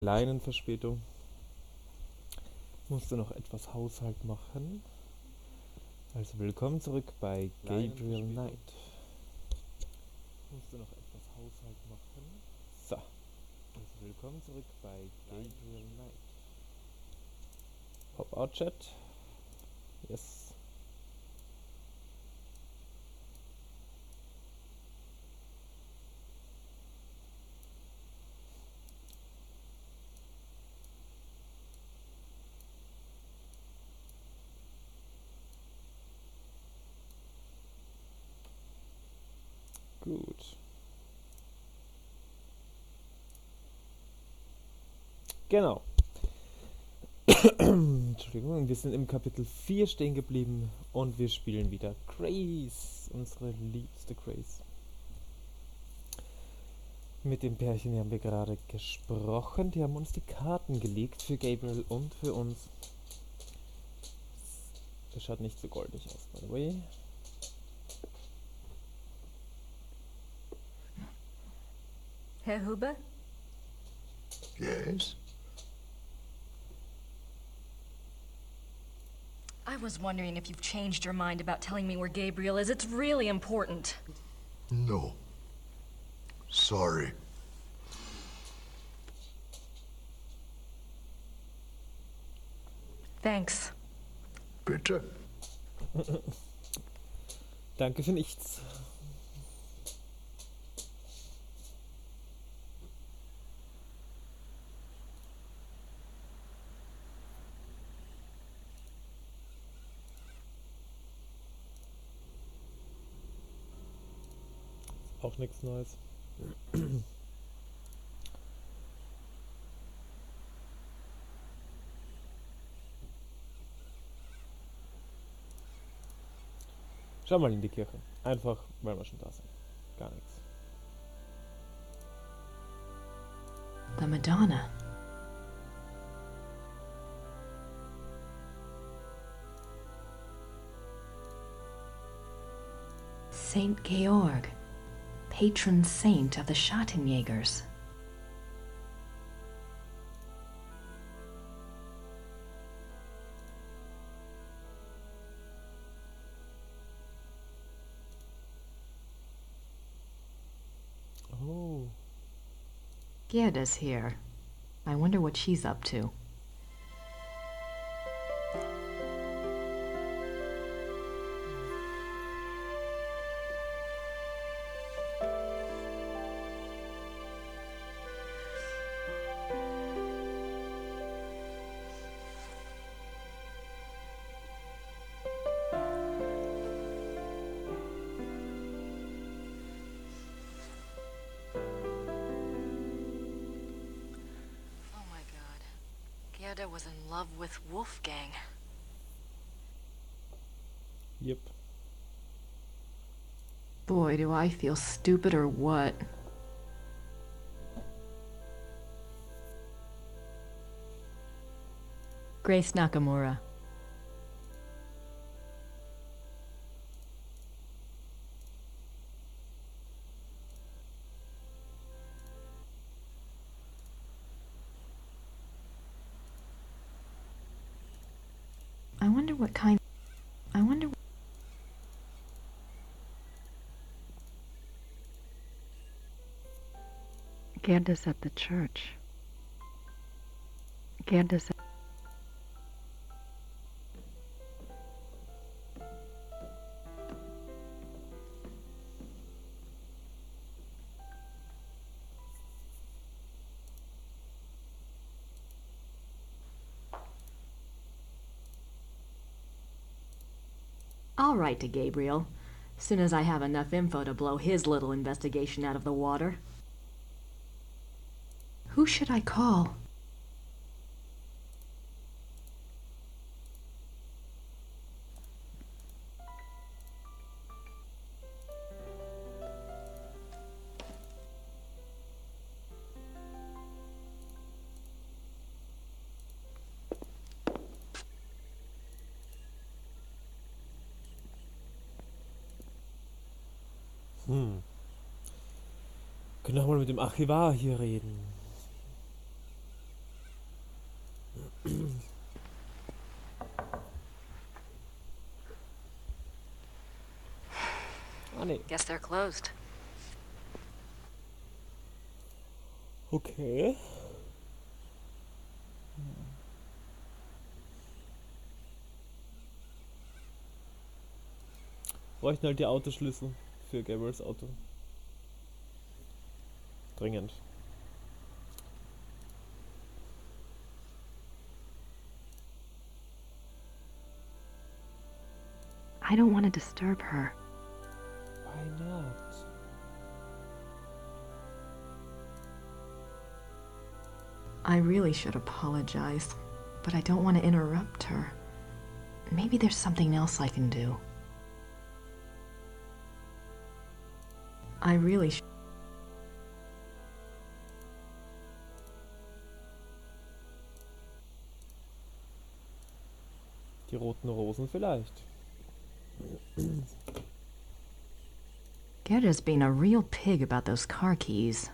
Kleinen Verspätung. Musste noch etwas Haushalt machen. Also willkommen zurück bei Gabriel Knight. Musste noch etwas Haushalt machen. So. Also willkommen zurück bei Gabriel Knight. Pop-out Chat. Yes. Gut. Genau. Entschuldigung, wir sind im Kapitel 4 stehen geblieben und wir spielen wieder Grace, unsere liebste Grace. Mit dem Pärchen haben wir gerade gesprochen. Die haben uns die Karten gelegt für Gabriel und für uns. Das schaut nicht so goldig aus, by the way. Herr Huber? Yes? I was wondering if you've changed your mind about telling me where Gabriel is. It's really important. No. Sorry. Thanks. Bitte? Danke für nichts. Auch nichts Neues. Schau mal in die Kirche. Einfach, weil wir schon da sind. Gar nichts. The Madonna. Saint Georg, patron saint of the Schattenjägers. Oh. Gerda's here. I wonder what she's up to. Oh my god. Gerda was in love with Wolfgang. Yep. Boy, do I feel stupid or what. Grace Nakamura. I wonder what kind. I wonder. Gerda's at the church. Gerda's. I'll write to Gabriel. Soon as I have enough info to blow his little investigation out of the water. Who should I call? Können wir mal mit dem Archivar hier reden. Ah, nee. Guess they're closed. Okay. Bräuchten halt die Autoschlüssel für Gabriels Auto. Dringend. I don't want to disturb her. Why not? I really should apologize, but I don't want to interrupt her. Maybe there's something else I can do. I really Die roten Rosen vielleicht. Gerda's being a real pig about those car keys.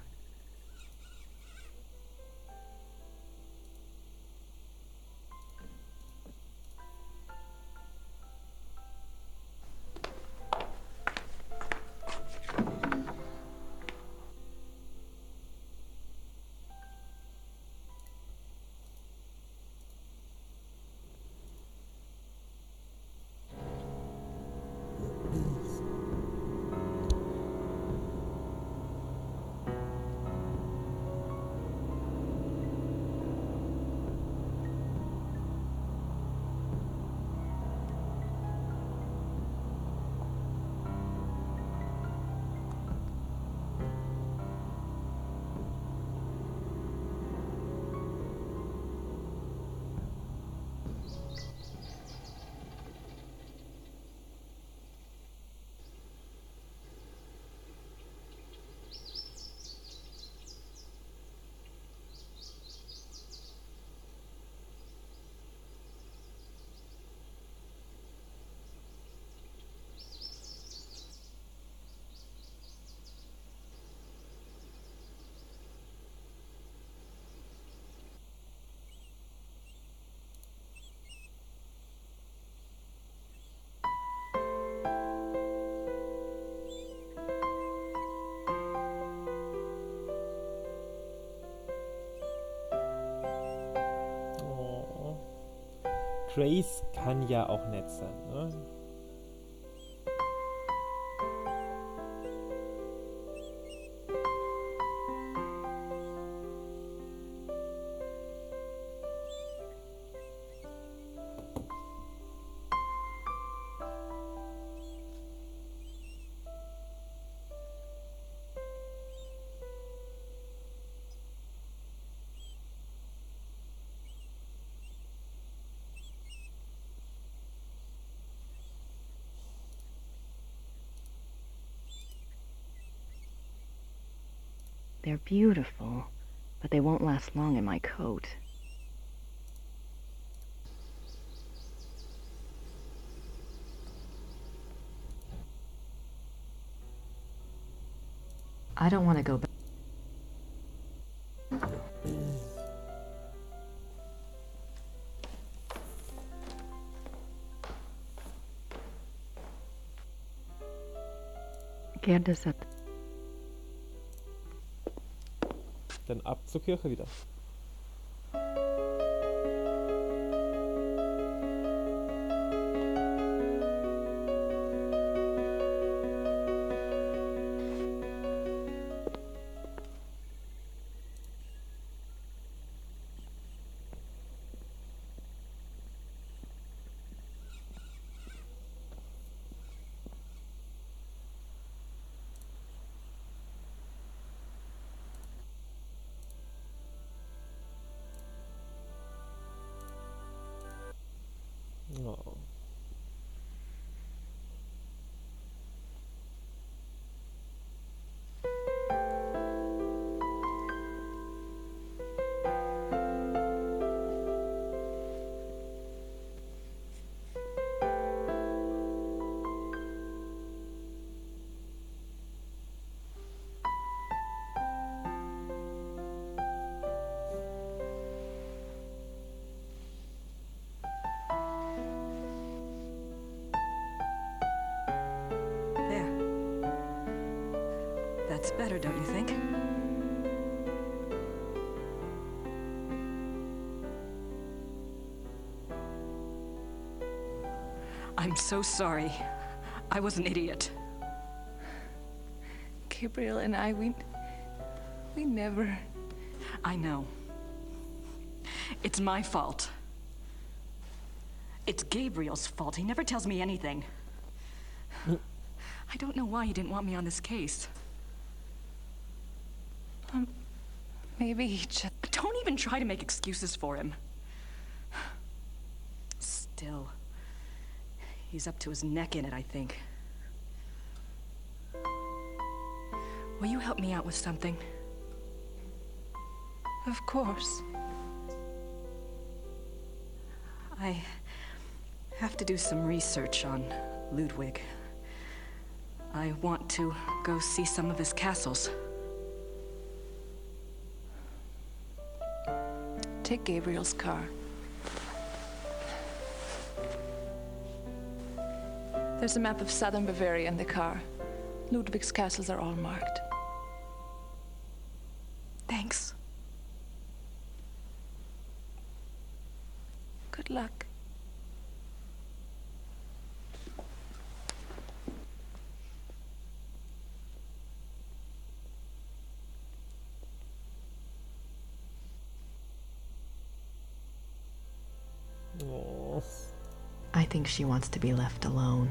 Oh. Grace kann ja auch nett sein, ne? They're beautiful, but they won't last long in my coat. I don't want to go back. Gerda's at Dann ab zur Kirche wieder. Oh. better, don't you think? I'm so sorry. I was an idiot. Gabriel and I, we never... I know. It's my fault. It's Gabriel's fault. He never tells me anything. I don't know why he didn't want me on this case. Maybe he just... Don't even try to make excuses for him. Still, he's up to his neck in it, I think. Will you help me out with something? Of course. I have to do some research on Ludwig. I want to go see some of his castles. Take Gabriel's car. There's a map of southern Bavaria in the car. Ludwig's castles are all marked. Thanks. Good luck. Oh. I think she wants to be left alone.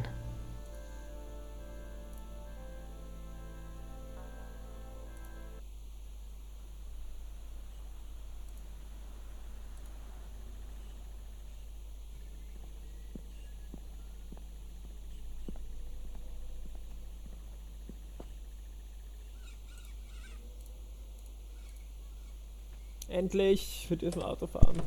Endlich! Wir dürfen Auto fahren.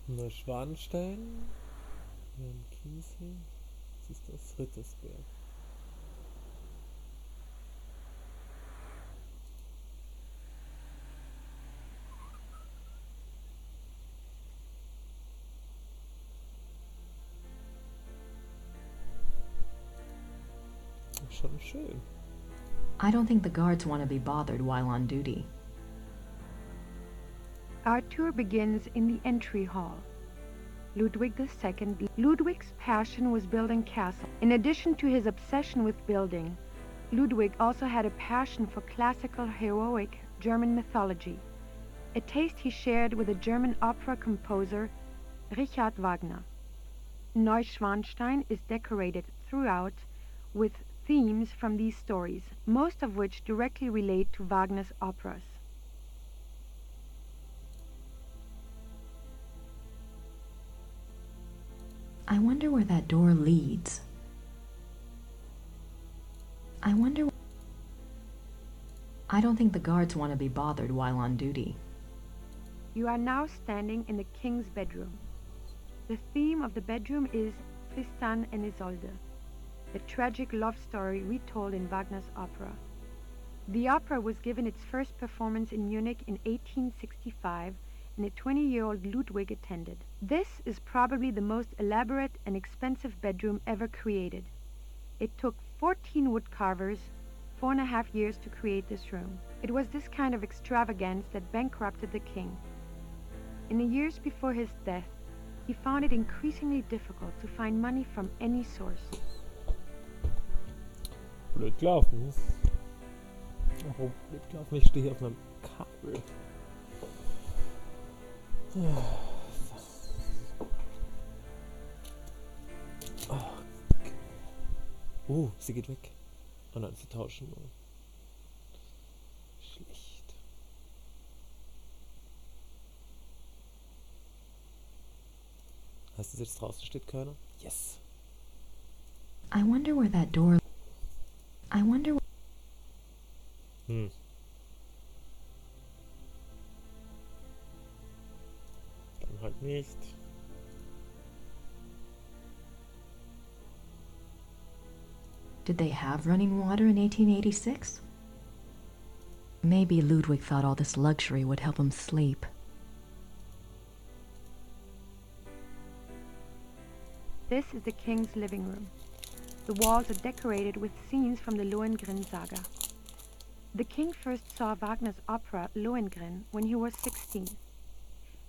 Neuschwanstein, Kiesel, was ist das? Rittersberg. Schon schön. I don't think the guards want to be bothered while on duty. Our tour begins in the entry hall. Ludwig II. Ludwig's passion was building castles. In addition to his obsession with building, Ludwig also had a passion for classical heroic German mythology, a taste he shared with the German opera composer Richard Wagner. Neuschwanstein is decorated throughout with themes from these stories, most of which directly relate to Wagner's operas. I wonder where that door leads. I don't think the guards want to be bothered while on duty. You are now standing in the king's bedroom. The theme of the bedroom is Tristan and Isolde, the tragic love story retold in Wagner's opera. The opera was given its first performance in Munich in 1865, and a 20-year-old Ludwig attended. This is probably the most elaborate and expensive bedroom ever created. It took 14 wood carvers 4.5 years to create this room. It was this kind of extravagance that bankrupted the king. In the years before his death, he found it increasingly difficult to find money from any source. Blöd gelaufen. Oh, blöd gelaufen. Ich stehe hier auf meinem Kabel. Sie geht weg. Oh nein, sie tauschen nur. Schlecht. Heißt das jetzt draußen steht keiner? Yes. I wonder where that door... I wonder... Nicht. Did they have running water in 1886? Maybe Ludwig thought all this luxury would help him sleep. This is the king's living room. The walls are decorated with scenes from the Lohengrin saga. The king first saw Wagner's opera Lohengrin when he was 16,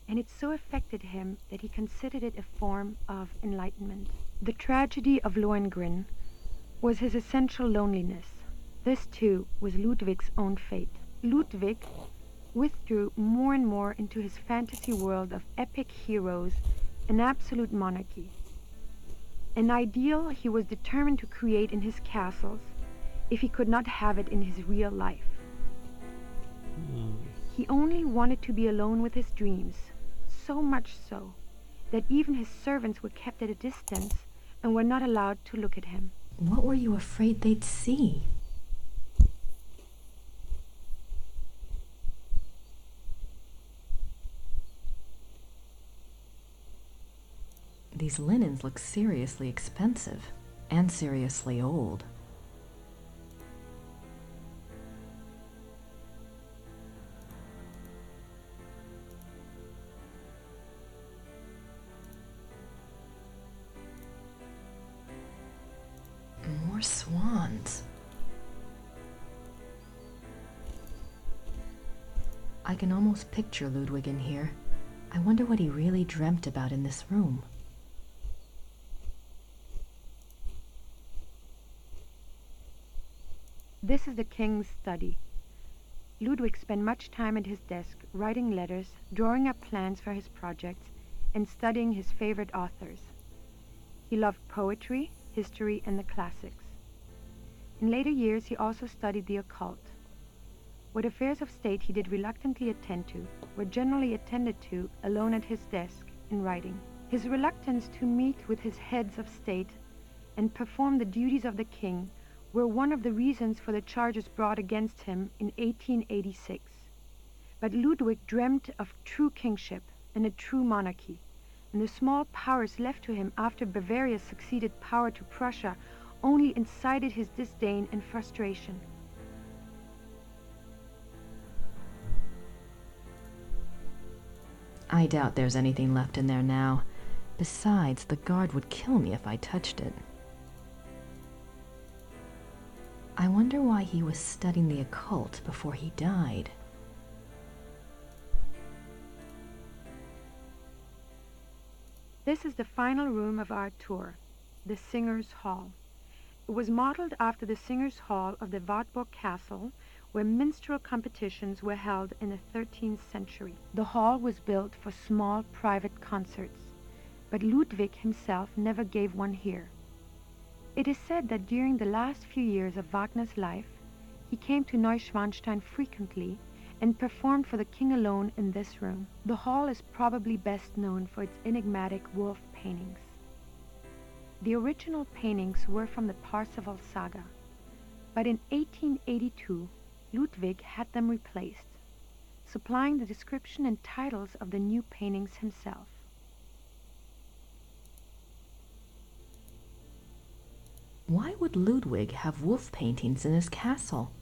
and it so affected him that he considered it a form of enlightenment. The tragedy of Lohengrin was his essential loneliness. This too was Ludwig's own fate. Ludwig withdrew more and more into his fantasy world of epic heroes and absolute monarchy. An ideal he was determined to create in his castles if he could not have it in his real life. He only wanted to be alone with his dreams, so much so that even his servants were kept at a distance and were not allowed to look at him. What were you afraid they'd see? These linens look seriously expensive and seriously old. More swans. I can almost picture Ludwig in here. I wonder what he really dreamt about in this room. This is the king's study. Ludwig spent much time at his desk, writing letters, drawing up plans for his projects, and studying his favorite authors. He loved poetry, history, and the classics. In later years, he also studied the occult. What affairs of state he did reluctantly attend to were generally attended to alone at his desk in writing. His reluctance to meet with his heads of state and perform the duties of the king were one of the reasons for the charges brought against him in 1886. But Ludwig dreamt of true kingship and a true monarchy, and the small powers left to him after Bavaria's succeeded power to Prussia only incited his disdain and frustration. I doubt there's anything left in there now. Besides, the guard would kill me if I touched it. I wonder why he was studying the occult before he died. This is the final room of our tour, the Singer's Hall. It was modeled after the Singer's Hall of the Wartburg Castle, where minstrel competitions were held in the 13th century. The hall was built for small private concerts, but Ludwig himself never gave one here. It is said that during the last few years of Wagner's life, he came to Neuschwanstein frequently and performed for the king alone in this room. The hall is probably best known for its enigmatic wolf paintings. The original paintings were from the Parsifal saga, but in 1882, Ludwig had them replaced, supplying the description and titles of the new paintings himself. Why would Ludwig have wolf paintings in his castle?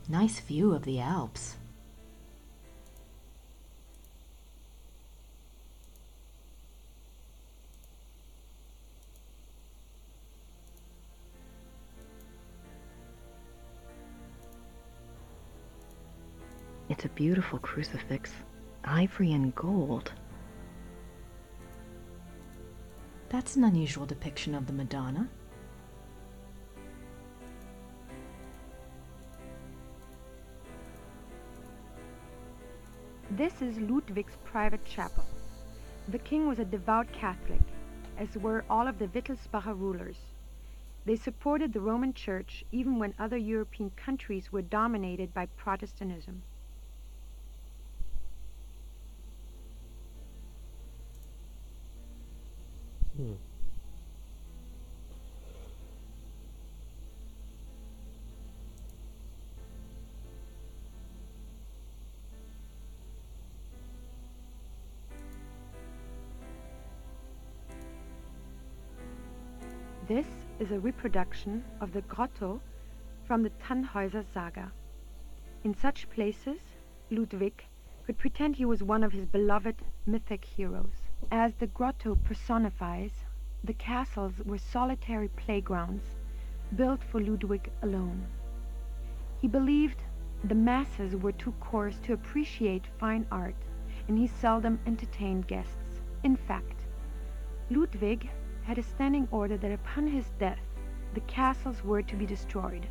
Nice view of the Alps. It's a beautiful crucifix, ivory and gold. That's an unusual depiction of the Madonna. This is Ludwig's private chapel. The king was a devout Catholic, as were all of the Wittelsbacher rulers. They supported the Roman Church even when other European countries were dominated by Protestantism. This is a reproduction of the grotto from the Tannhäuser saga. In such places, Ludwig could pretend he was one of his beloved mythic heroes. As the grotto personifies, the castles were solitary playgrounds built for Ludwig alone. He believed the masses were too coarse to appreciate fine art, and he seldom entertained guests. In fact, Ludwig had a standing order that upon his death, the castles were to be destroyed.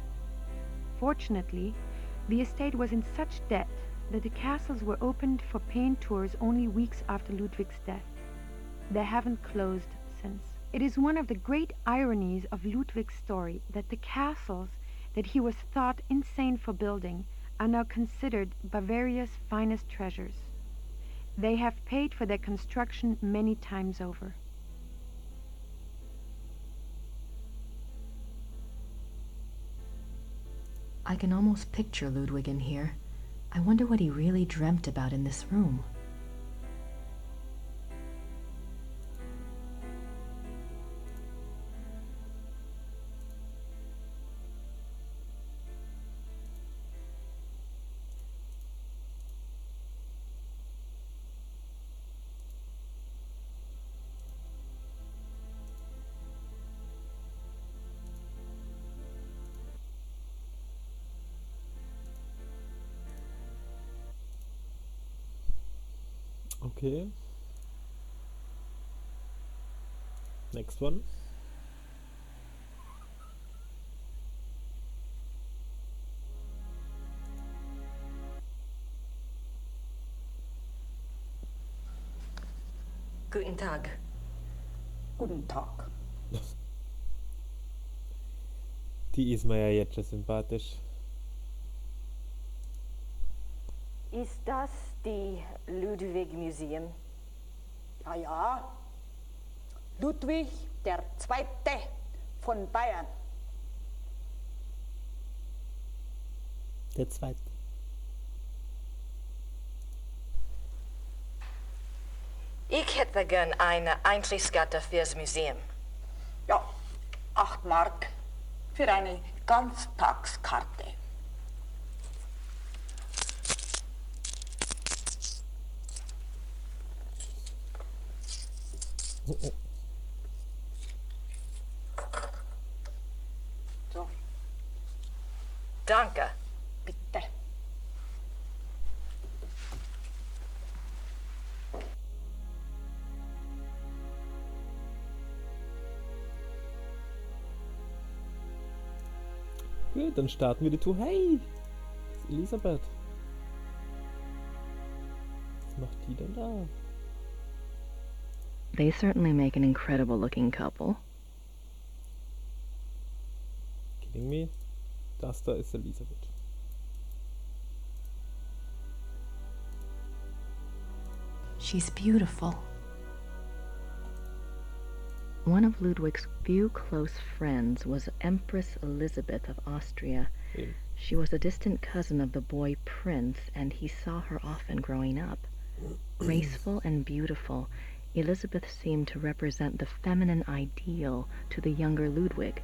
Fortunately, the estate was in such debt that the castles were opened for paying tours only weeks after Ludwig's death. They haven't closed since. It is one of the great ironies of Ludwig's story that the castles that he was thought insane for building are now considered Bavaria's finest treasures. They have paid for their construction many times over. I can almost picture Ludwig in here. I wonder what he really dreamt about in this room. Okay. Next one. Guten Tag. Guten Tag. Die ist mir ja jetzt schon sympathisch. Ist das die Ludwig Museum? Ja, ja. Ludwig der Zweite von Bayern. Der zweite. Ich hätte gern eine Eintrittskarte fürs Museum. Ja, 8 Mark für eine Ganztagskarte. So, Danke. bitte. Gut, dann starten wir die Tour. Hey! Das ist Elisabeth. Was macht die denn da? They certainly make an incredible looking couple. Kidding me? Das da ist Elisabeth. She's beautiful. One of Ludwig's few close friends was Empress Elizabeth of Austria. Eben. She was a distant cousin of the boy Prince, and he saw her often growing up. Graceful and beautiful, Elizabeth seemed to represent the feminine ideal to the younger Ludwig.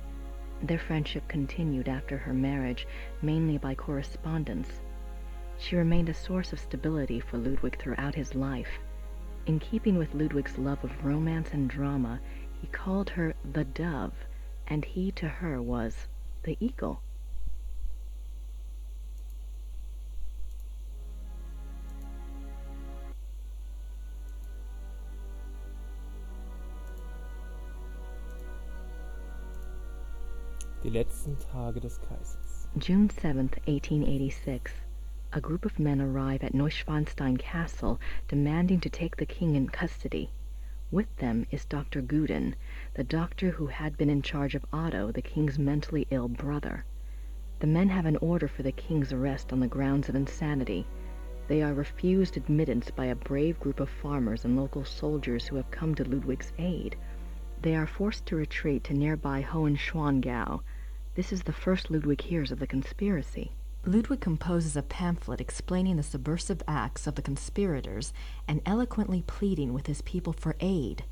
Their friendship continued after her marriage, mainly by correspondence. She remained a source of stability for Ludwig throughout his life. In keeping with Ludwig's love of romance and drama, he called her the dove, and he to her was the eagle. Die letzten Tage des Kaisers. June 7th, 1886. A group of men arrive at Neuschwanstein Castle demanding to take the king in custody. With them is Dr. Guden, the doctor who had been in charge of Otto, the king's mentally ill brother. The men have an order for the king's arrest on the grounds of insanity. They are refused admittance by a brave group of farmers and local soldiers who have come to Ludwig's aid. They are forced to retreat to nearby Hohenschwangau. This is the first Ludwig hears of the conspiracy. Ludwig composes a pamphlet explaining the subversive acts of the conspirators and eloquently pleading with his people for aid.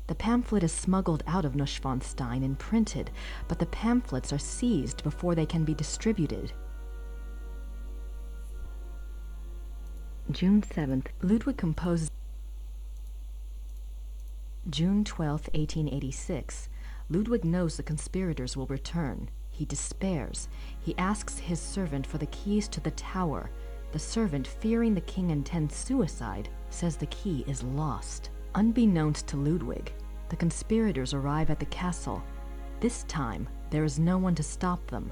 The pamphlet is smuggled out of Neuschwanstein and printed, but the pamphlets are seized before they can be distributed. June 7th. Ludwig composes June 12, 1886. Ludwig knows the conspirators will return. He despairs. He asks his servant for the keys to the tower. The servant, fearing the king intends suicide, says the key is lost. Unbeknownst to Ludwig, the conspirators arrive at the castle. This time, there is no one to stop them.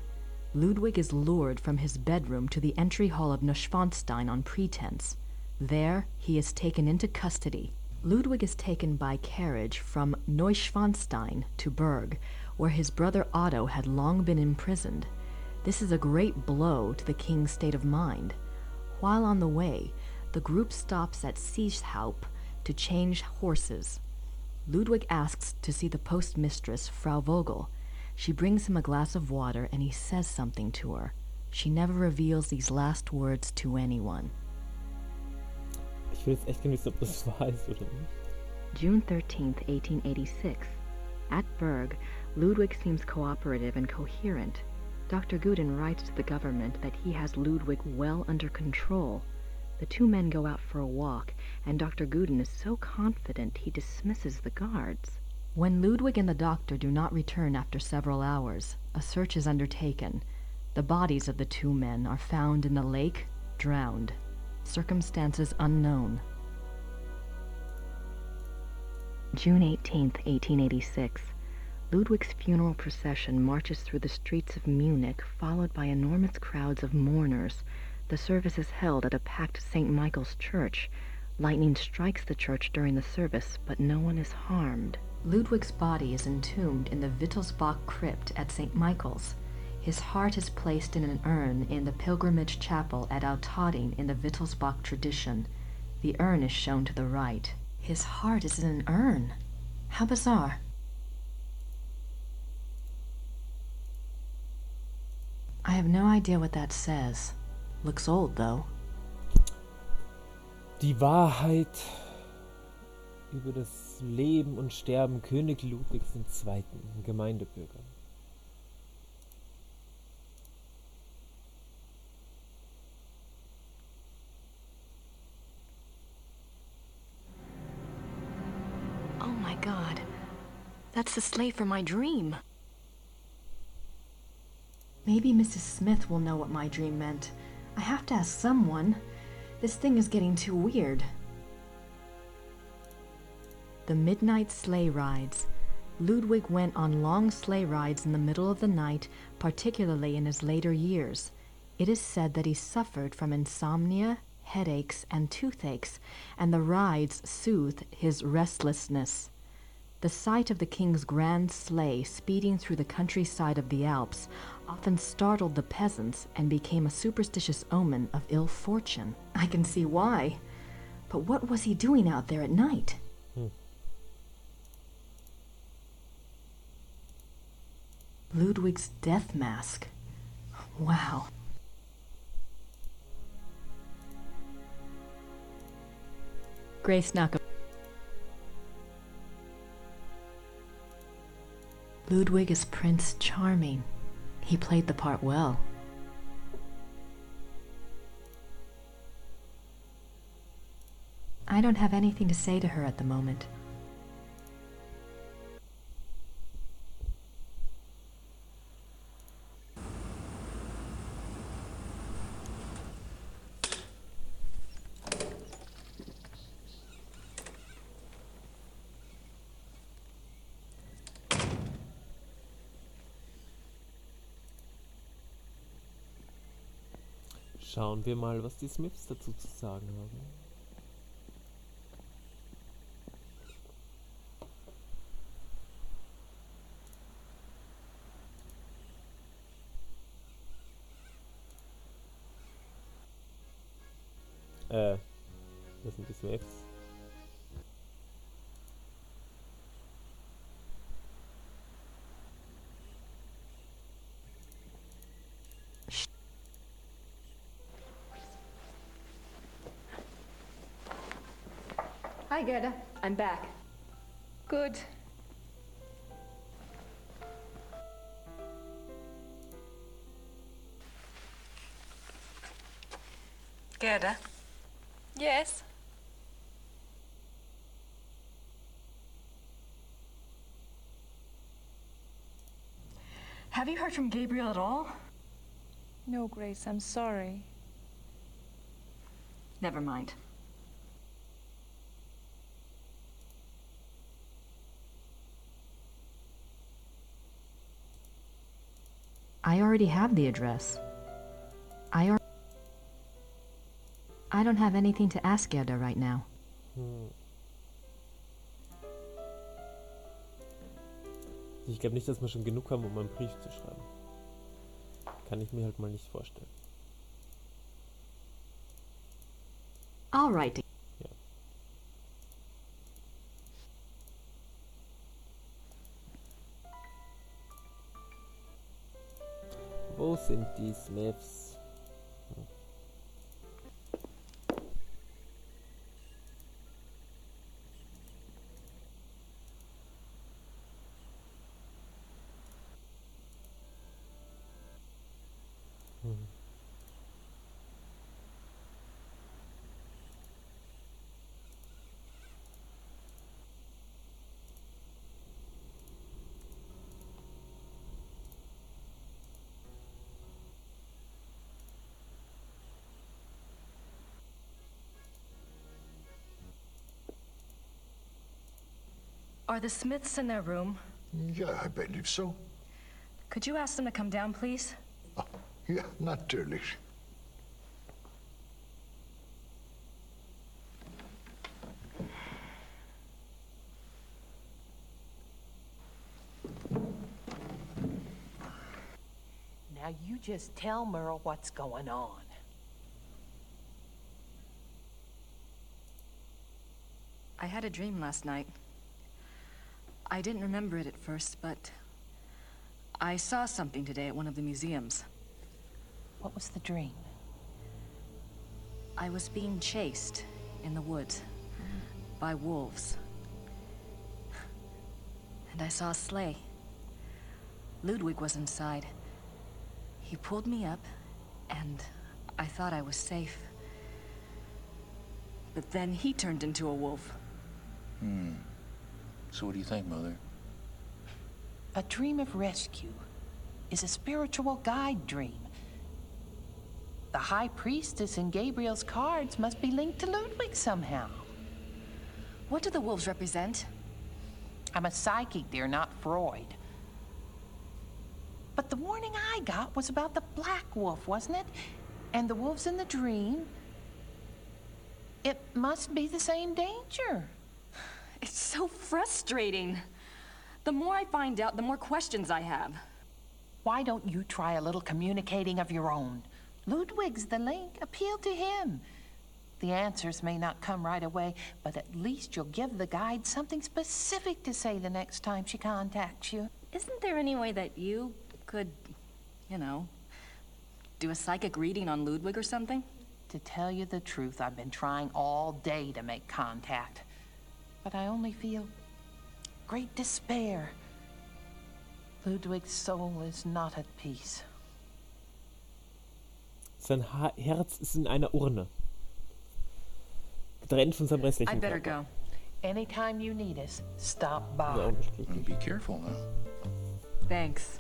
Ludwig is lured from his bedroom to the entry hall of Neuschwanstein on pretense. There, he is taken into custody. Ludwig is taken by carriage from Neuschwanstein to Berg, where his brother Otto had long been imprisoned. This is a great blow to the king's state of mind. While on the way, the group stops at Seeshaupt to change horses. Ludwig asks to see the postmistress, Frau Vogel. She brings him a glass of water and he says something to her. She never reveals these last words to anyone. Ich will jetzt echt nicht wissen, ob das wahr ist oder nicht. June 13th, 1886. At Berg, Ludwig seems cooperative and coherent. Dr. Guden writes to the government that he has Ludwig well under control. The two men go out for a walk, and Dr. Guden is so confident he dismisses the guards. When Ludwig and the doctor do not return after several hours, a search is undertaken. The bodies of the two men are found in the lake, drowned. Circumstances unknown. June 18th, 1886. Ludwig's funeral procession marches through the streets of Munich, followed by enormous crowds of mourners. The service is held at a packed St. Michael's church. Lightning strikes the church during the service, but no one is harmed. Ludwig's body is entombed in the Wittelsbach crypt at St. Michael's. His heart is placed in an urn in the pilgrimage chapel at Altading in the Wittelsbach tradition. The urn is shown to the right. His heart is in an urn. How bizarre. I have no idea what that says. Looks old, though. Die Wahrheit über das Leben und Sterben König Ludwigs II., Gemeindebürger. Oh my God. That's the slave from my dream. Maybe Mrs. Smith will know what my dream meant. I have to ask someone. This thing is getting too weird. The midnight sleigh rides. Ludwig went on long sleigh rides in the middle of the night, particularly in his later years. It is said that he suffered from insomnia, headaches, and toothaches, and the rides soothed his restlessness. The sight of the king's grand sleigh speeding through the countryside of the Alps often startled the peasants and became a superstitious omen of ill fortune. I can see why. But what was he doing out there at night? Ludwig's death mask. Wow. Grace Naka. Ludwig is Prince Charming. He played the part well. I don't have anything to say to her at the moment. Schauen wir mal, was die Smiths dazu zu sagen haben. Das sind die Smiths. Hi, Gerda. I'm back. Good. Gerda, Yes? have you heard from Gabriel at all? No, Grace, I'm sorry. Never mind. I already have the address. I don't have anything to ask Gerda right now. Ich glaube nicht, dass wir schon genug haben, um einen Brief zu schreiben. Kann ich mir halt mal nicht vorstellen. I'll write. Ja. Wo sind die Smiths? Are the Smiths in their room? Ja, I believe so. Could you ask them to come down, please? Ah, ja, natürlich. Now you just tell Merle what's going on. I had a dream last night. I didn't remember it at first, but I saw something today at one of the museums. What was the dream? I was being chased in the woods by wolves. And I saw a sleigh. Ludwig was inside. He pulled me up, and I thought I was safe. But then he turned into a wolf. So what do you think, Mother? A dream of rescue is a spiritual guide dream. The High Priestess in Gabriel's cards must be linked to Ludwig somehow. What do the wolves represent? I'm a psychic, dear, not Freud. But the warning I got was about the black wolf, wasn't it? And the wolves in the dream. It must be the same danger. It's so frustrating. The more I find out, the more questions I have. Why don't you try a little communicating of your own? Ludwig's the link. Appeal to him. The answers may not come right away, but at least you'll give the guide something specific to say the next time she contacts you. Isn't there any way that you could, you know, do a psychic reading on Ludwig or something? To tell you the truth, I've been trying all day to make contact. But I only feel great despair. Ludwig's soul is not at peace. Sein Herz ist in einer Urne. Getrennt von seinem restlichen I'd better Körper. go. Anytime you need us, stop Ja, by. unbestritten. Be careful now. Thanks.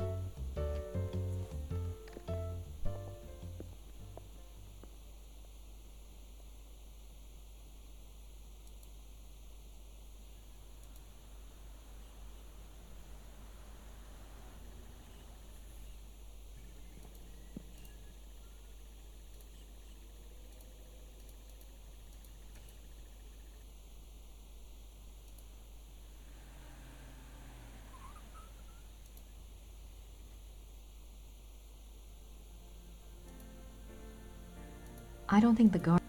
I don't think the guard.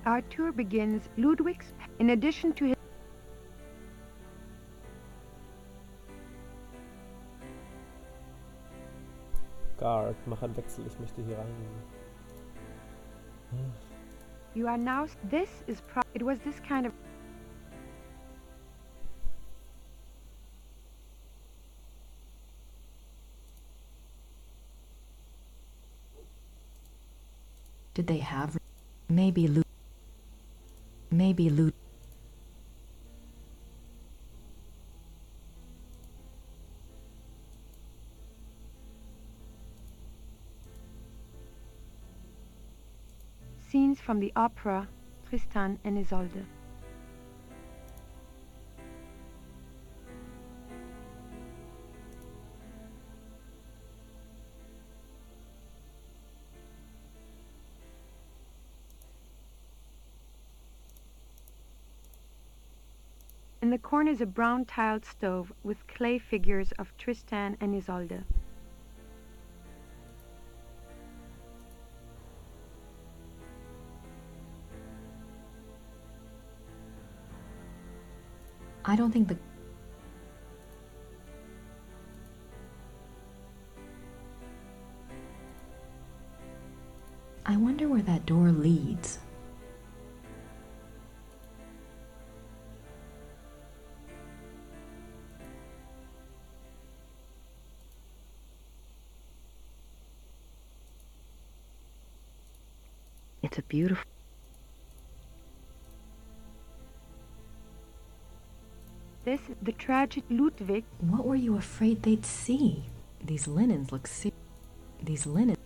Our tour begins. Ludwig's, in addition to his Guard, mach einen Wechsel, ich möchte hier rein. You are now. This is it was this kind of. Did they have? Maybe Lud. Maybe Lud. Scenes from the opera Tristan and Isolde. In the corner is a brown tiled stove with clay figures of Tristan and Isolde. I don't think the. I wonder where that door leads. It's a beautiful. This is the tragic Ludwig. What were you afraid they'd see? These linens look These linens.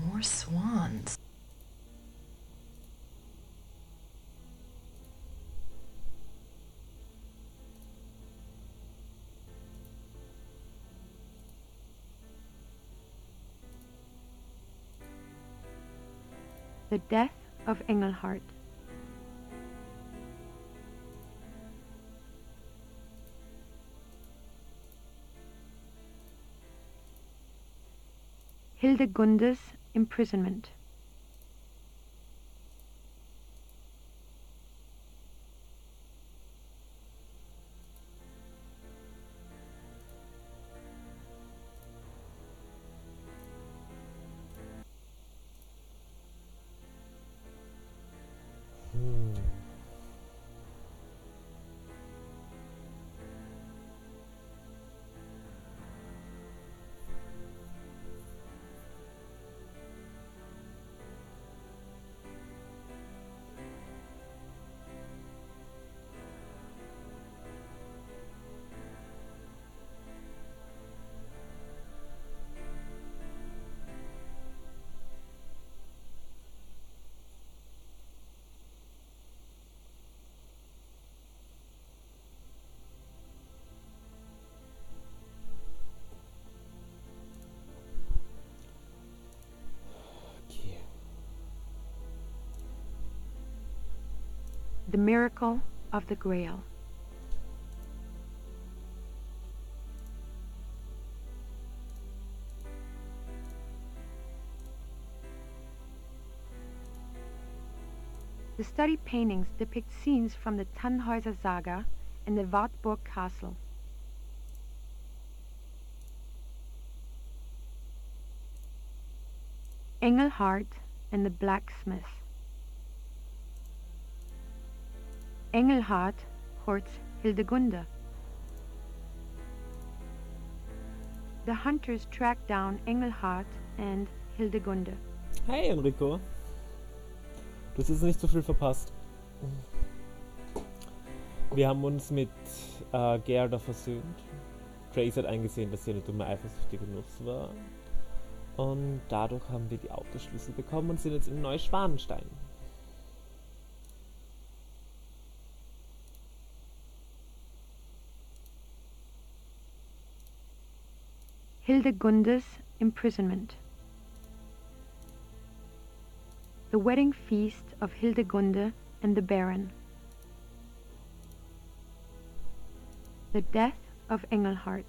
More swans. The death of Engelhart. Hildegunde's imprisonment. The miracle of the Grail. The study paintings depict scenes from the Tannhäuser Saga and the Wartburg Castle. Engelhart and the Blacksmith. Engelhart courts Hildegunde. The hunters track down Engelhart and Hildegunde. Hey Enrico. Du hast jetzt nicht so viel verpasst. Wir haben uns mit Gerda versöhnt. Trace hat eingesehen, dass sie eine dumme eifersüchtige Nuss war. Und dadurch haben wir die Autoschlüssel bekommen und sind jetzt in Neuschwanstein. Hildegunde's imprisonment. The wedding feast of Hildegunde and the Baron. The death of Engelhart.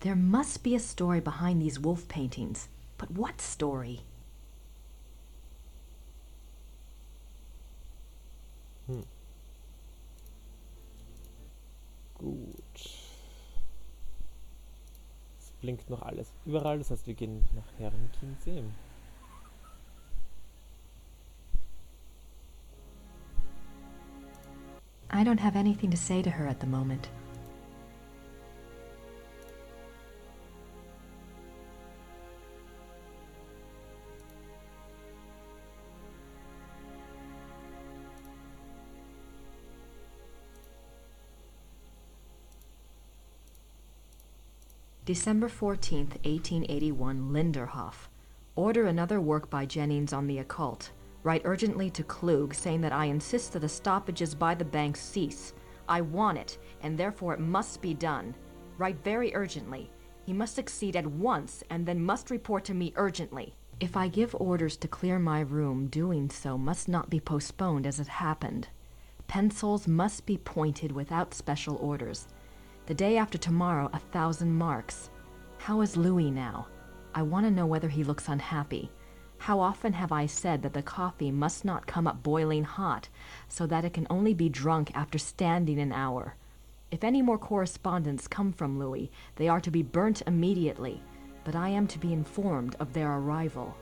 There must be a story behind these wolf paintings. But what story? Gut. Es blinkt noch alles überall, das heißt, wir gehen nach Herrenchiemsee. I don't have anything to say to her at the moment. December 14th, 1881, Linderhof. Order another work by Jennings on the occult. Write urgently to Klug, saying that I insist that the stoppages by the bank cease. I want it, and therefore it must be done. Write very urgently. He must succeed at once, and then must report to me urgently. If I give orders to clear my room, doing so must not be postponed as it happened. Pencils must be pointed without special orders. The day after tomorrow, 1,000 marks. How is Louis now? I want to know whether he looks unhappy. How often have I said that the coffee must not come up boiling hot, so that it can only be drunk after standing an hour? If any more correspondence come from Louis, they are to be burnt immediately, but I am to be informed of their arrival.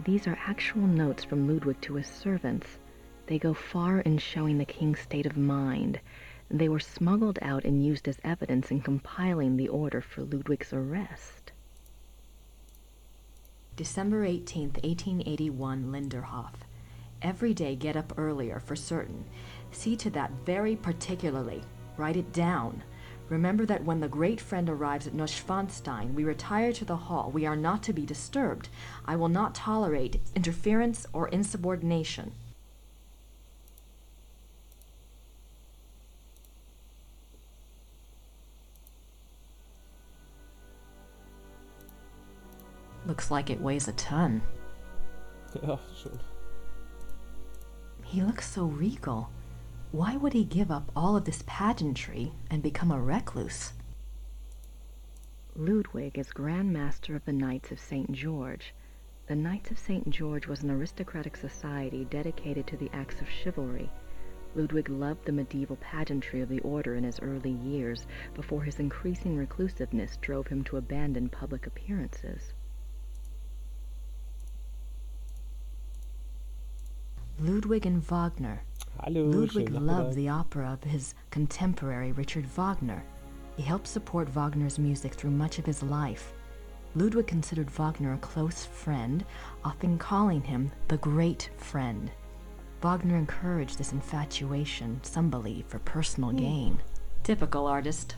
These are actual notes from Ludwig to his servants. They go far in showing the king's state of mind. They were smuggled out and used as evidence in compiling the order for Ludwig's arrest. December 18th, 1881, Linderhof. Every day get up earlier for certain. See to that very particularly. Write it down. Remember that when the great friend arrives at Neuschwanstein, we retire to the hall. We are not to be disturbed. I will not tolerate interference or insubordination. Looks like it weighs a ton. Ja, schon. He looks so regal. Why would he give up all of this pageantry and become a recluse? Ludwig is Grand Master of the Knights of St. George. The Knights of St. George was an aristocratic society dedicated to the acts of chivalry. Ludwig loved the medieval pageantry of the order in his early years, before his increasing reclusiveness drove him to abandon public appearances. Ludwig and Wagner. Hallo, Ludwig schönen loved Nachmittag. the opera of his contemporary Richard Wagner. He helped support Wagner's music through much of his life. Ludwig considered Wagner a close friend, often calling him the great friend. Wagner encouraged this infatuation, some believe, for personal gain. Typical artist.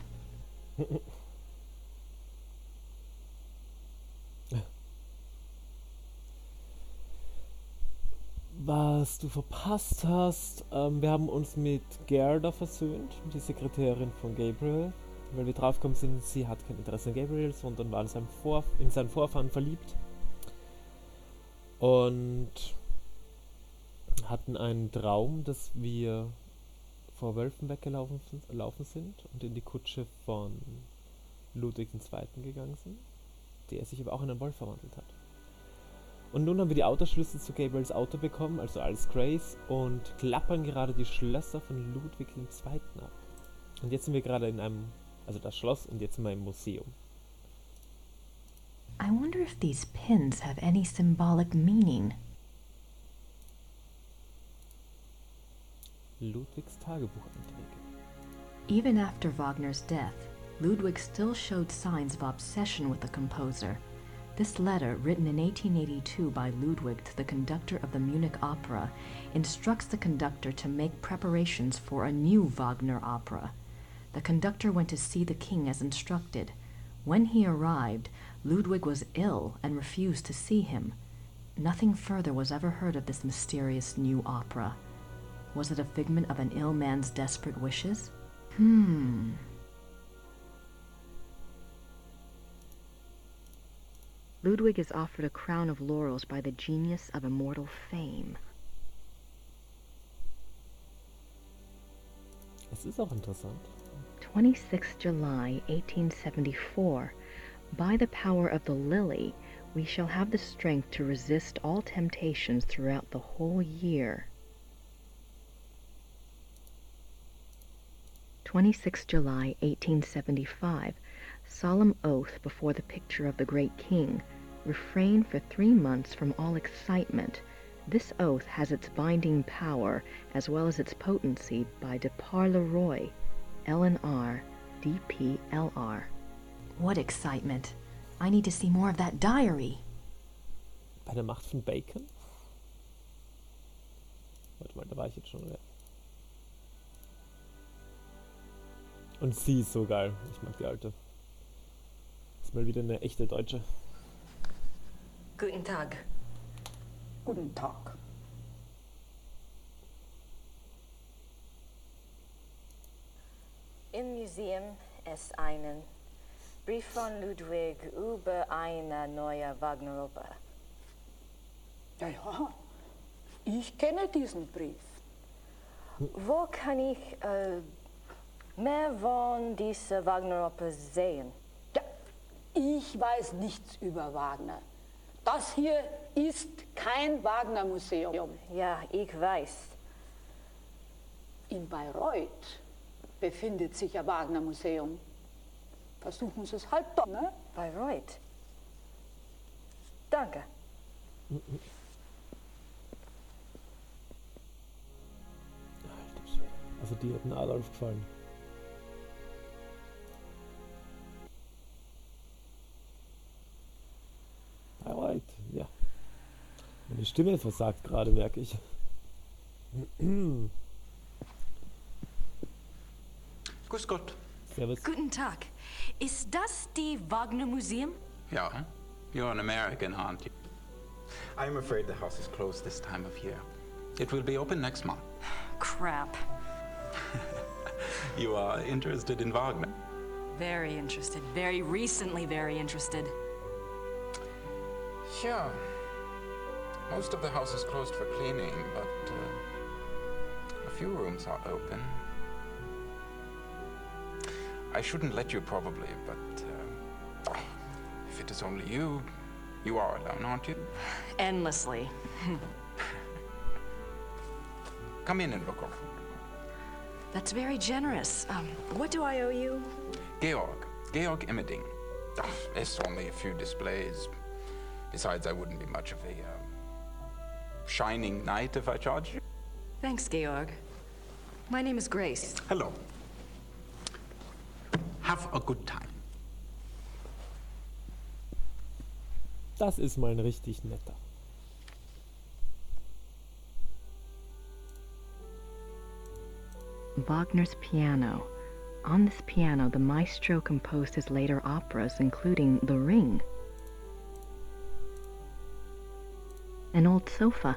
Was du verpasst hast, wir haben uns mit Gerda versöhnt, die Sekretärin von Gabriel, weil wir draufgekommen sind, sie hat kein Interesse an Gabriel, sondern war in seinen Vorfahren verliebt und hatten einen Traum, dass wir vor Wölfen weggelaufen sind und in die Kutsche von Ludwig II. Gegangen sind, der sich aber auch in einen Wolf verwandelt hat. Und nun haben wir die Autoschlüssel zu Gabriels Auto bekommen, also als Grace, und klappern gerade die Schlösser von Ludwig II. Ab. Und jetzt sind wir gerade in einem, also das Schloss, und jetzt sind wir im Museum. I wonder if these pins have any symbolic meaning. Ludwigs Tagebucheinträge. Even after Wagner's death, Ludwig still showed signs of obsession with the composer. This letter, written in 1882 by Ludwig to the conductor of the Munich Opera, instructs the conductor to make preparations for a new Wagner opera. The conductor went to see the king as instructed. When he arrived, Ludwig was ill and refused to see him. Nothing further was ever heard of this mysterious new opera. Was it a figment of an ill man's desperate wishes? Ludwig is offered a crown of laurels by the genius of immortal fame. Es ist auch interessant. 26 July 1874. By the power of the lily, we shall have the strength to resist all temptations throughout the whole year. 26 July 1875. Solemn oath before the picture of the great king. Refrain for 3 months from all excitement. This oath has its binding power as well as its potency by de par le Roy, LNR, DPLR. What excitement! I need to see more of that diary. Bei der Macht von Bacon? Warte mal, da war ich jetzt schon, oder? Und sie ist so geil. Ich mag die alte. Ist mal wieder eine echte Deutsche. Guten Tag. Guten Tag. Im Museum ist einen Brief von Ludwig über eine neue Wagner-Oper. Ja, ja, ich kenne diesen Brief. Wo kann ich mehr von dieser Wagner-Oper sehen? Ja, ich weiß nichts über Wagner. Das hier ist kein Wagner-Museum. Ja, ich weiß. In Bayreuth befindet sich ein Wagner-Museum. Versuchen Sie es halt doch, ne? Bayreuth. Danke. Alter Schwede. Also die hat mir Adolf gefallen. Alright, ja. Meine Stimme versagt gerade, merke ich. Grüß Gott. Servus. Guten Tag. Ist das die Wagner Museum? Ja, you're an American, aren't you? I'm afraid the house is closed this time of year. It will be open next month. Crap. You are interested in Wagner? Very interested. Very recently very interested. Yeah. Most of the house is closed for cleaning, but a few rooms are open. I shouldn't let you probably, but if it is only you, you are alone, aren't you? Endlessly. Come in and look over. That's very generous. What do I owe you? Georg Immerding. It's only a few displays. Besides, I wouldn't be much of a shining knight if I charged you. Thanks, Georg. My name is Grace. Hello. Have a good time. Das ist mal ein richtig netter. Wagner's piano. On this piano, the maestro composed his later operas, including The Ring. An old sofa.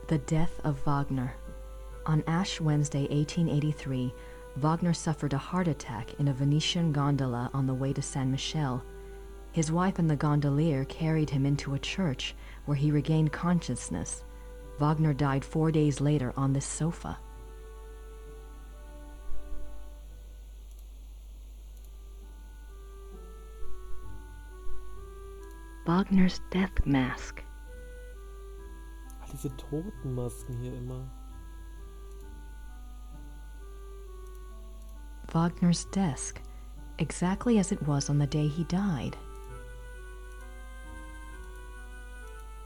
The death of Wagner. On Ash Wednesday, 1883, Wagner suffered a heart attack in a Venetian gondola on the way to San Michele. His wife and the gondolier carried him into a church where he regained consciousness. Wagner died 4 days later on this sofa. Wagner's death mask. Diese Totenmasken hier immer. Wagner's desk, exactly as it was on the day he died.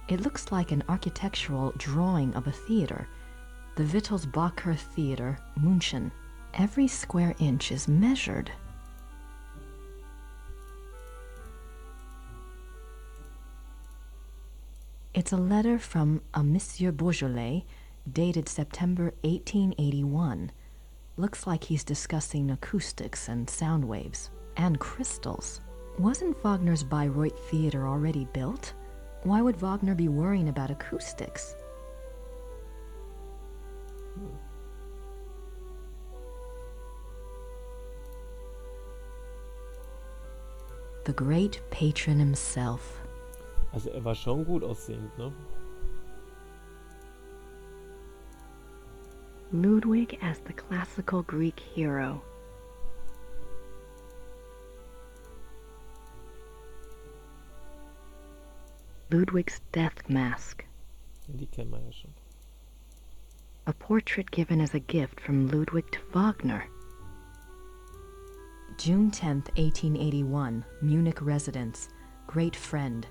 It looks like an architectural drawing of a theater, the Wittelsbacher Theater, München. Every square inch is measured. It's a letter from a Monsieur Beaujolais, dated September 1881. Looks like he's discussing acoustics and sound waves. And crystals. Wasn't Wagner's Bayreuth Theater already built? Why would Wagner be worrying about acoustics? The great patron himself. Also er war schon gut aussehend, ne? Ludwig as the classical Greek hero. Ludwig's death mask. Die kennen wir ja schon. A portrait given as a gift from Ludwig to Wagner. June 10th, 1881, Munich residence. Great friend.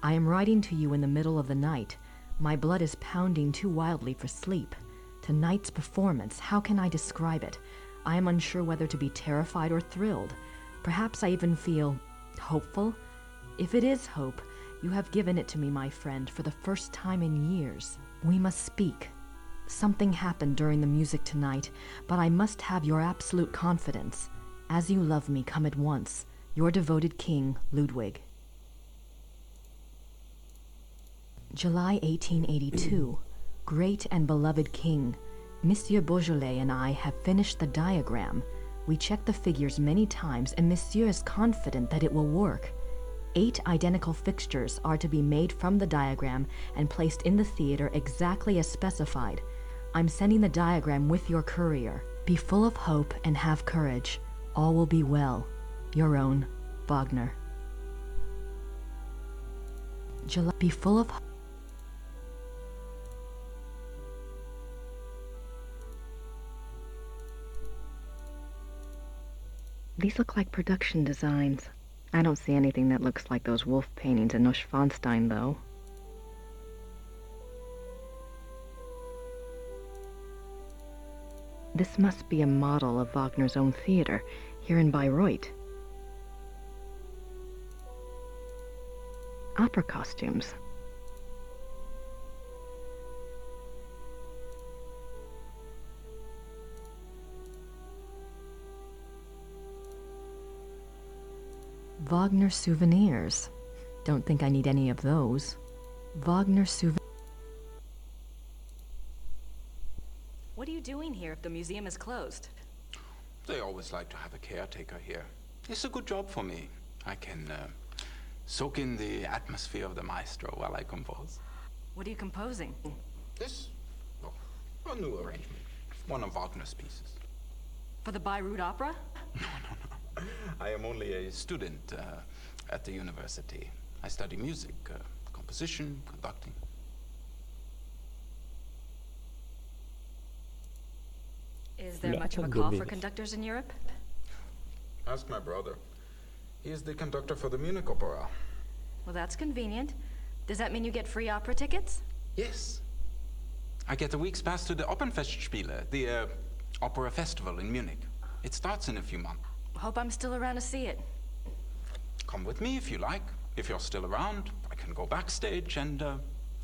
I am writing to you in the middle of the night. My blood is pounding too wildly for sleep. Tonight's performance, how can I describe it? I am unsure whether to be terrified or thrilled. Perhaps I even feel hopeful. If it is hope, you have given it to me, my friend, for the first time in years. We must speak. Something happened during the music tonight, but I must have your absolute confidence. As you love me, come at once. Your devoted king, Ludwig. July 1882. Great and beloved king, Monsieur Beaujolais and I have finished the diagram. We checked the figures many times and Monsieur is confident that it will work. 8 identical fixtures are to be made from the diagram and placed in the theater exactly as specified. I'm sending the diagram with your courier. Be full of hope and have courage. All will be well. Your own, Wagner. Be full of hope. These look like production designs. I don't see anything that looks like those wolf paintings in Neuschwanstein, though. This must be a model of Wagner's own theater, here in Bayreuth. Opera costumes. Wagner souvenirs. Don't think I need any of those. Wagner souvenirs. What are you doing here if the museum is closed? They always like to have a caretaker here. It's a good job for me. I can soak in the atmosphere of the maestro while I compose. What are you composing? This? Oh, a new arrangement. One of Wagner's pieces. For the Bayreuth Opera? No. I am only a student at the university. I study music, composition, conducting. Is there much of a call for conductors in Europe? Ask my brother. He is the conductor for the Munich Opera. Well, that's convenient. Does that mean you get free opera tickets? Yes. I get a week's pass to the Opernfestspiele, the opera festival in Munich. It starts in a few months. Hope I'm still around to see it. Come with me if you like. If you're still around, I can go backstage and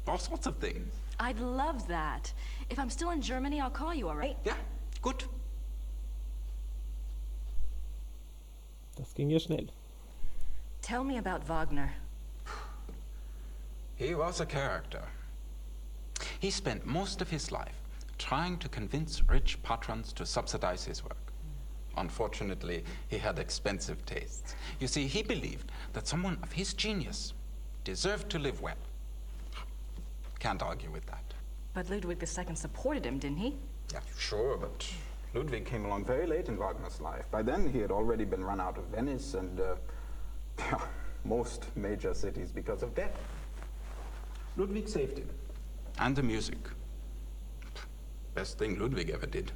all sorts of things. I'd love that. If I'm still in Germany, I'll call you, all right? Yeah, good. Das ging ja schnell. Tell me about Wagner. He was a character. He spent most of his life trying to convince rich patrons to subsidize his work. Unfortunately, he had expensive tastes. You see, he believed that someone of his genius deserved to live well. Can't argue with that. But Ludwig II supported him, didn't he? Yeah, sure, but Ludwig came along very late in Wagner's life. By then, he had already been run out of Venice and most major cities because of debt. Ludwig saved him. And the music. Best thing Ludwig ever did.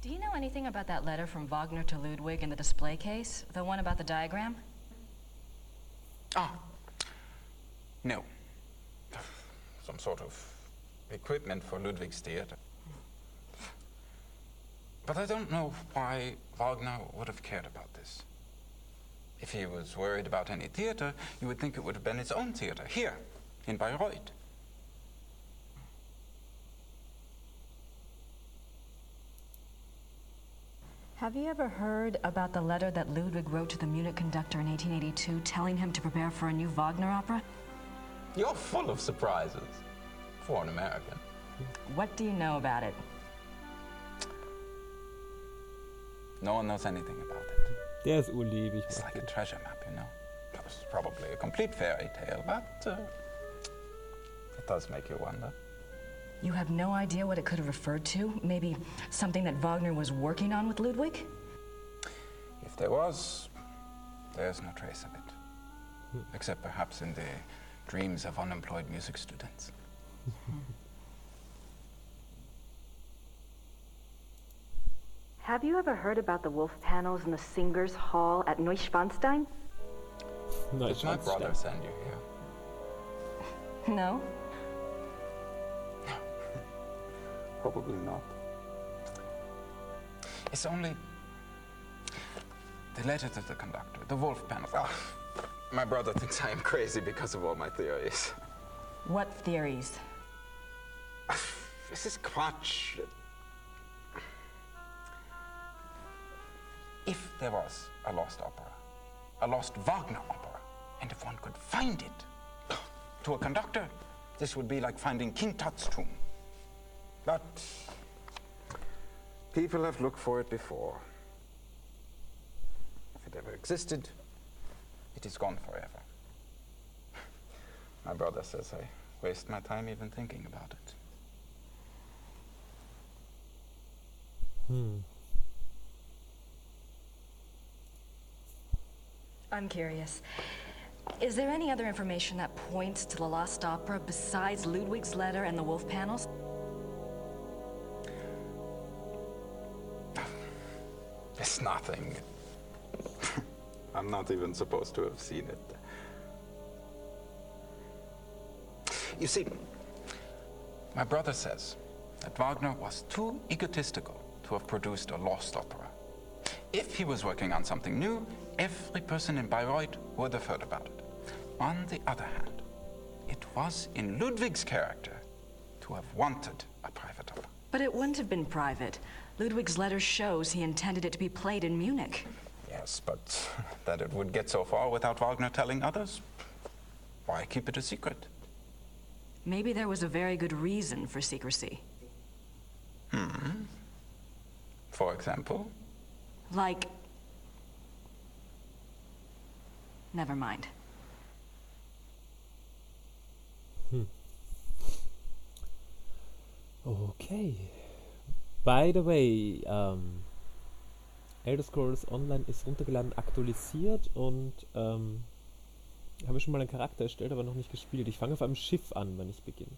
Do you know anything about that letter from Wagner to Ludwig in the display case? The one about the diagram? Ah, no. Some sort of equipment for Ludwig's theater. But I don't know why Wagner would have cared about this. If he was worried about any theater, you would think it would have been his own theater, here, in Bayreuth. Have you ever heard about the letter that Ludwig wrote to the Munich conductor in 1882 telling him to prepare for a new Wagner opera? You're full of surprises for an American. What do you know about it? No one knows anything about it. Der ist urliebig. It's like a treasure map, you know. It's probably a complete fairy tale, but it does make you wonder. You have no idea what it could have referred to? Maybe something that Wagner was working on with Ludwig? If there was, there's no trace of it. Except perhaps in the dreams of unemployed music students. Have you ever heard about the wolf panels in the Singers' Hall at Neuschwanstein? Did my brother send you here? No. Probably not. It's only the letter to the conductor, the wolf panels. Oh, my brother thinks I am crazy because of all my theories. What theories? This is Quatsch. If there was a lost opera, a lost Wagner opera, and if one could find it, to a conductor, this would be like finding King Tut's tomb. But people have looked for it before. If it ever existed, it is gone forever. My brother says I waste my time even thinking about it. I'm curious. Is there any other information that points to the lost opera besides Ludwig's letter and the wolf panels? It's nothing. I'm not even supposed to have seen it. You see, my brother says that Wagner was too egotistical to have produced a lost opera. If he was working on something new, every person in Bayreuth would have heard about it. On the other hand, it was in Ludwig's character to have wanted a private opera. But it wouldn't have been private. Ludwig's letter shows he intended it to be played in Munich. Yes, but that it would get so far without Wagner telling others, why keep it a secret? Maybe there was a very good reason for secrecy. For example? Like... Never mind. Okay. By the way, Elder Scrolls Online ist runtergeladen, aktualisiert und habe schon mal einen Charakter erstellt, aber noch nicht gespielt. Ich fange auf einem Schiff an, wenn ich beginne.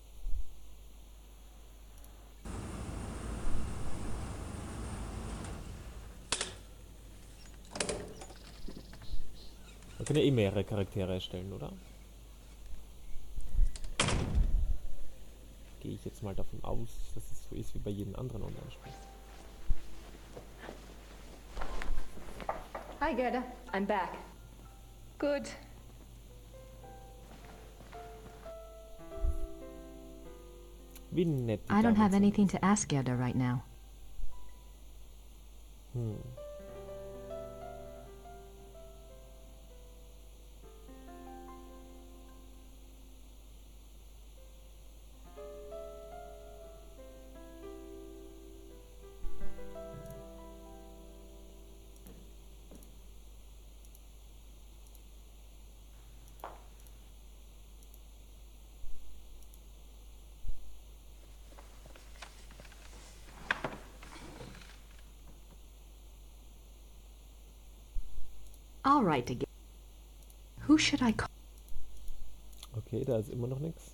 Man kann ja eh mehrere Charaktere erstellen, oder? Gehe ich jetzt mal davon aus, dass es so ist wie bei jedem anderen Online-Spiel. Hi, Gerda. I'm back. Good. Wie nett. I don't have anything to ask Gerda right now. All right again. Who should I call? Okay, da ist immer noch nichts.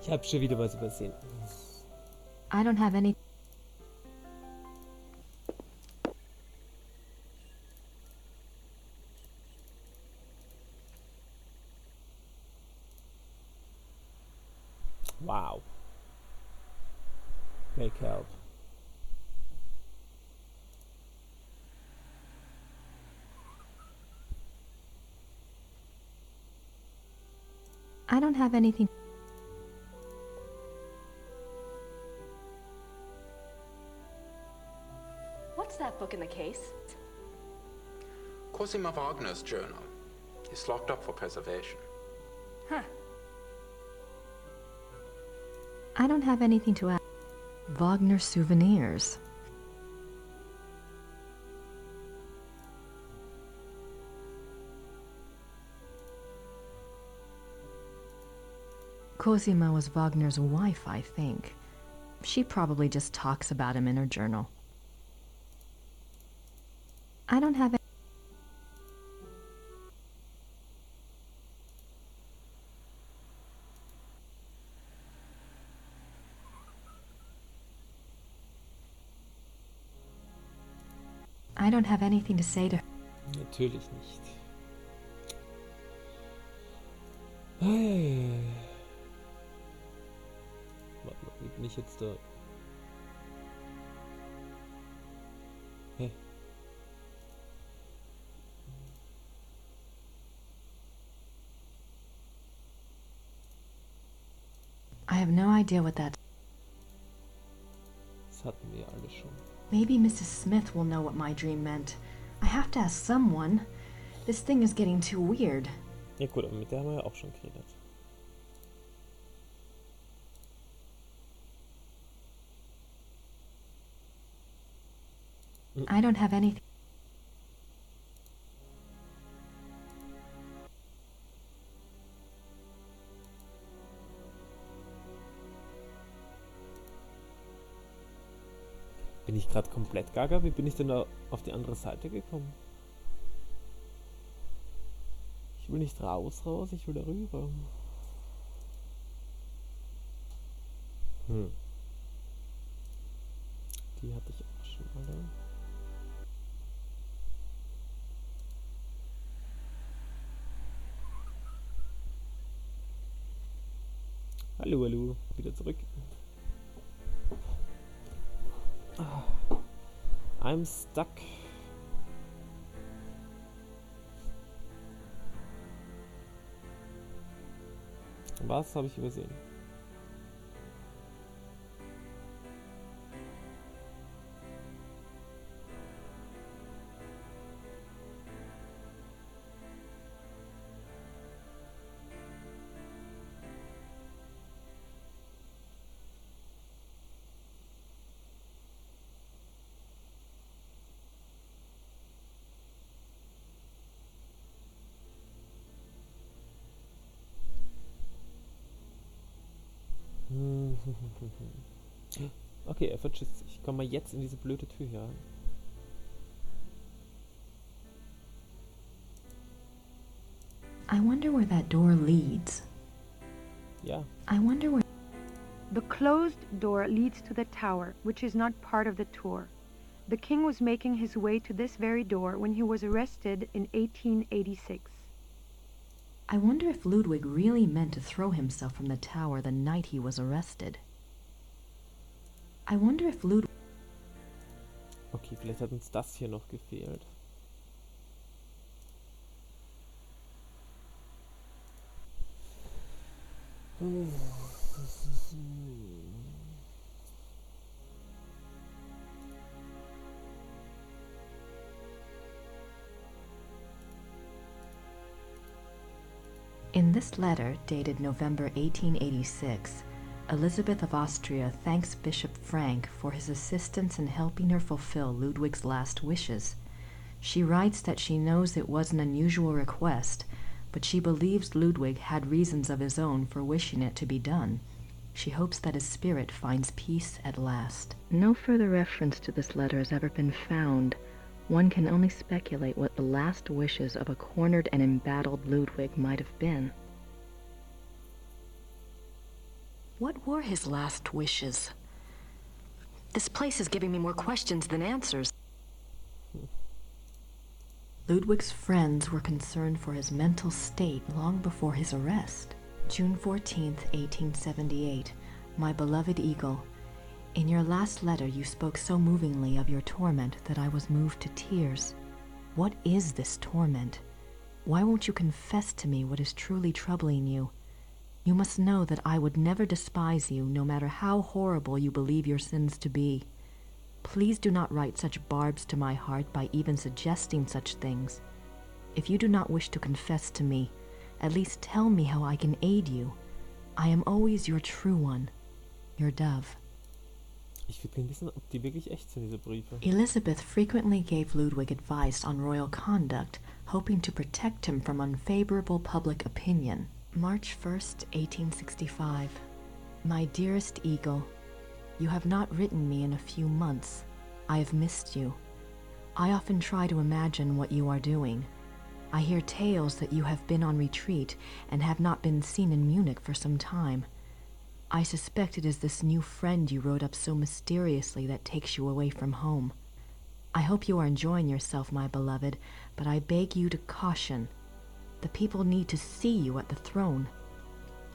Ich habe schon wieder was übersehen. I don't have any... Wow. Make help. I don't have anything... What's that book in the case? Cosima Wagner's journal. It's locked up for preservation. Huh. I don't have anything to add. Wagner souvenirs. Cosima was Wagner's wife, I think. She probably just talks about him in her journal. I don't have... I don't have anything to say to her. Natürlich nicht. Hey. Warte mal, wie bin ich jetzt da? Hä? I have no idea what that... Das hatten wir alle schon. Maybe Mrs. Smith will know what my dream meant. I have to ask someone. This thing is getting too weird. Ja gut, aber mit der haben wir ja auch schon geredet. I don't have anything. Bin ich gerade komplett gaga? Wie bin ich denn da auf die andere Seite gekommen? Ich will nicht raus, ich will da rüber. Die hatte ich auch schon mal da. Hallo, hallo, wieder zurück. I'm stuck. Was habe ich übersehen? Okay, er verschisst sich. Komm mal jetzt in diese blöde Tür hier rein. I wonder where that door leads. Ja. I wonder where... The closed door leads to the tower, which is not part of the tour. The king was making his way to this very door when he was arrested in 1886. I wonder if Ludwig really meant to throw himself from the tower the night he was arrested. I wonder if Ludwig... Okay, vielleicht hat uns das hier noch gefehlt. In this letter, dated November 1886, Elizabeth of Austria thanks Bishop Frank for his assistance in helping her fulfill Ludwig's last wishes. She writes that she knows it was an unusual request, but she believes Ludwig had reasons of his own for wishing it to be done. She hopes that his spirit finds peace at last. No further reference to this letter has ever been found. One can only speculate what the last wishes of a cornered and embattled Ludwig might have been. What were his last wishes? This place is giving me more questions than answers. Ludwig's friends were concerned for his mental state long before his arrest. June 14th, 1878. My beloved Eagle, in your last letter you spoke so movingly of your torment that I was moved to tears. What is this torment? Why won't you confess to me what is truly troubling you? You must know that I would never despise you, no matter how horrible you believe your sins to be. Please do not write such barbs to my heart by even suggesting such things. If you do not wish to confess to me, at least tell me how I can aid you. I am always your true one, your dove. Ich würde gerne wissen, ob die wirklich echt sind, diese Briefe. Elizabeth frequently gave Ludwig advice on royal conduct, hoping to protect him from unfavorable public opinion. March 1st, 1865. My dearest Eagle, you have not written me in a few months. I have missed you. I often try to imagine what you are doing. I hear tales that you have been on retreat and have not been seen in Munich for some time. I suspect it is this new friend you wrote up so mysteriously that takes you away from home. I hope you are enjoying yourself, my beloved, but I beg you to caution. The people need to see you at the throne.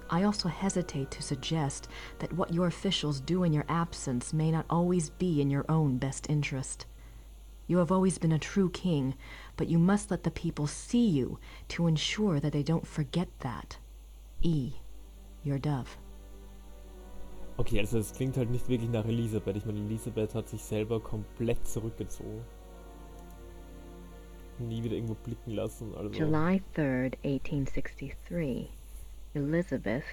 I also hesitate to suggest that what your officials do in your absence may not always be in your own best interest. You have always been a true king, but you must let the people see you to ensure that they don't forget that. E. Your dove. Okay, also es klingt halt nicht wirklich nach Elisabeth. Ich meine, Elisabeth hat sich selber komplett zurückgezogen. Nie wieder irgendwo blicken lassen. Also. July 3rd, 1863. Elizabeth,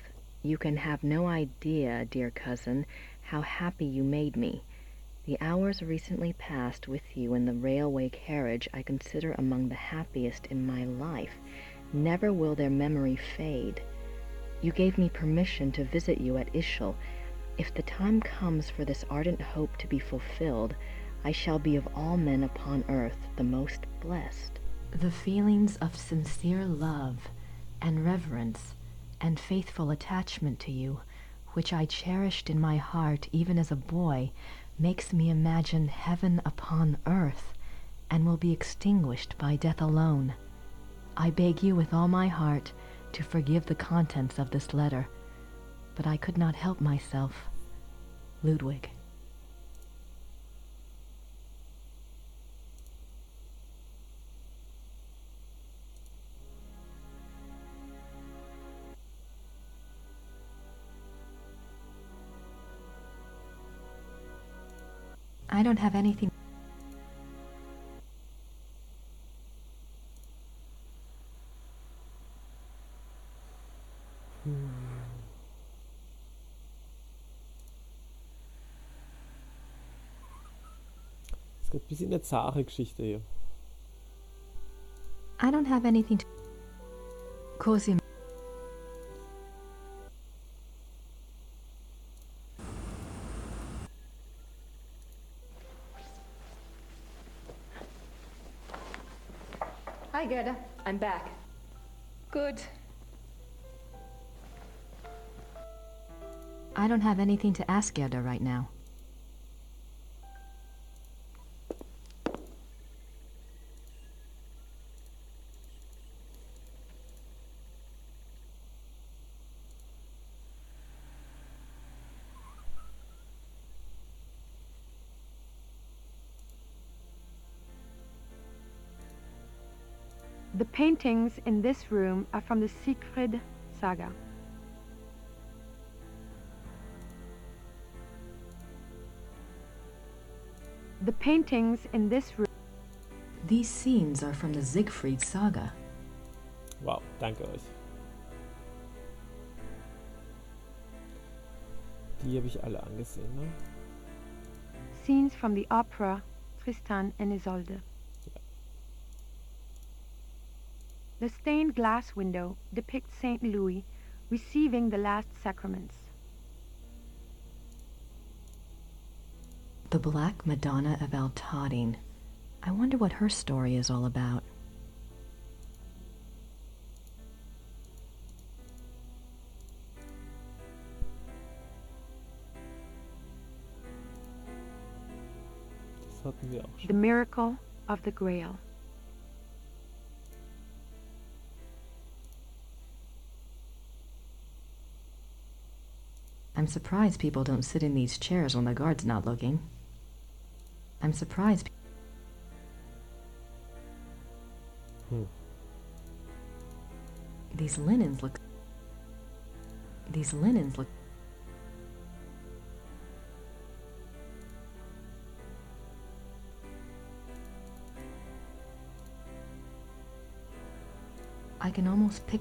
you can have no idea, dear cousin, how happy you made me. The hours recently passed with you in the railway carriage I consider among the happiest in my life. Never will their memory fade. You gave me permission to visit you at Ischl. If the time comes for this ardent hope to be fulfilled, I shall be of all men upon earth the most blessed. The feelings of sincere love and reverence and faithful attachment to you, which I cherished in my heart even as a boy, makes me imagine heaven upon earth, and will be extinguished by death alone. I beg you with all my heart to forgive the contents of this letter, but I could not help myself. Ludwig. I don't have anything. Es gibt ein bisschen eine zahre Geschichte hier. I don't have anything to. Cosimo. Hi, Gerda. I'm back. Good. I don't have anything to ask Gerda right now. The paintings in this room are from the Siegfried saga. The paintings in this room. These scenes are from the Siegfried saga. Wow, danke euch. Die habe ich alle angesehen, ne? Scenes from the opera Tristan and Isolde. The stained glass window depicts St. Louis receiving the last sacraments. The Black Madonna of Altadine. I wonder what her story is all about. hatten wir auch schon. The Miracle of the Grail. I'm surprised people don't sit in these chairs when the guard's not looking. I'm surprised. These linens look... I can almost pick...